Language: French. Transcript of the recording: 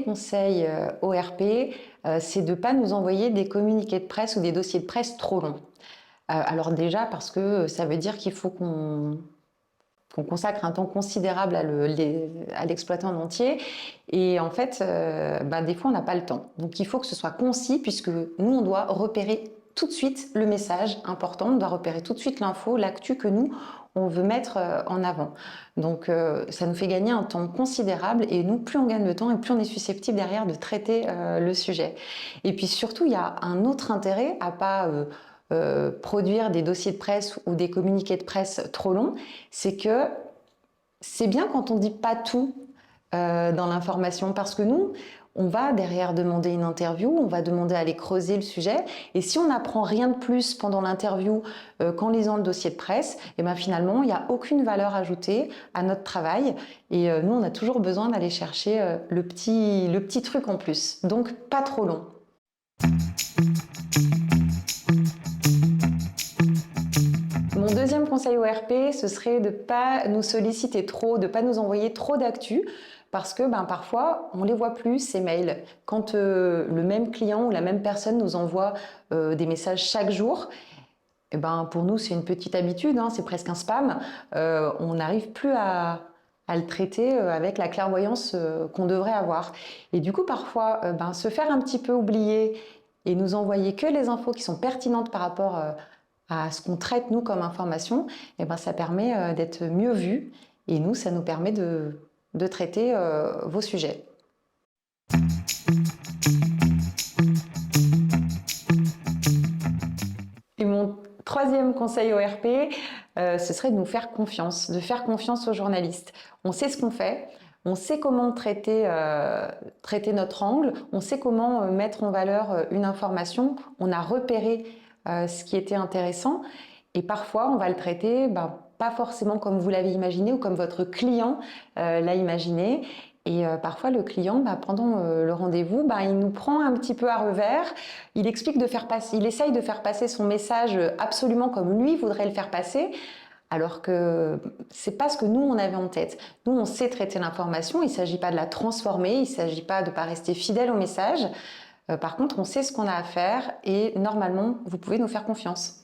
conseil ORP, c'est de ne pas nous envoyer des communiqués de presse ou des dossiers de presse trop longs. Alors déjà parce que ça veut dire qu'il faut qu'on consacre un temps considérable à l'exploiter en entier. Et en fait, des fois, on n'a pas le temps. Donc il faut que ce soit concis puisque nous, on doit repérer tout de suite le message important, on doit repérer tout de suite l'info, l'actu que nous, on veut mettre en avant. Donc ça nous fait gagner un temps considérable et nous, plus on gagne de temps et plus on est susceptible derrière de traiter le sujet. Et puis surtout, il y a un autre intérêt à pas produire des dossiers de presse ou des communiqués de presse trop longs, c'est que c'est bien quand on ne dit pas tout dans l'information parce que nous, on va derrière demander une interview, on va demander à aller creuser le sujet et si on n'apprend rien de plus pendant l'interview qu'en lisant le dossier de presse, et ben finalement, il n'y a aucune valeur ajoutée à notre travail et nous, on a toujours besoin d'aller chercher le petit truc en plus. Donc, pas trop long. Mon deuxième conseil ORP, ce serait de ne pas nous solliciter trop, de ne pas nous envoyer trop d'actu, parce que parfois, on ne les voit plus, ces mails. Quand le même client ou la même personne nous envoie des messages chaque jour, pour nous, c'est une petite habitude, hein, c'est presque un spam. On n'arrive plus à le traiter avec la clairvoyance qu'on devrait avoir. Et du coup, parfois, se faire un petit peu oublier et nous envoyer que les infos qui sont pertinentes par rapport à ce qu'on traite nous comme information, ça permet d'être mieux vu et nous, ça nous permet de traiter vos sujets. Et mon troisième conseil ORP, ce serait de nous faire confiance, de faire confiance aux journalistes. On sait ce qu'on fait, on sait comment traiter notre angle, on sait comment mettre en valeur une information, on a repéré ce qui était intéressant et parfois on va le traiter pas forcément comme vous l'avez imaginé ou comme votre client l'a imaginé. Et parfois le client, pendant le rendez-vous, il nous prend un petit peu à revers, il essaye de faire passer son message absolument comme lui voudrait le faire passer, alors que c'est pas ce que nous on avait en tête. Nous on sait traiter l'information, il ne s'agit pas de la transformer, il ne s'agit pas de ne pas rester fidèle au message. Par contre, on sait ce qu'on a à faire et normalement, vous pouvez nous faire confiance.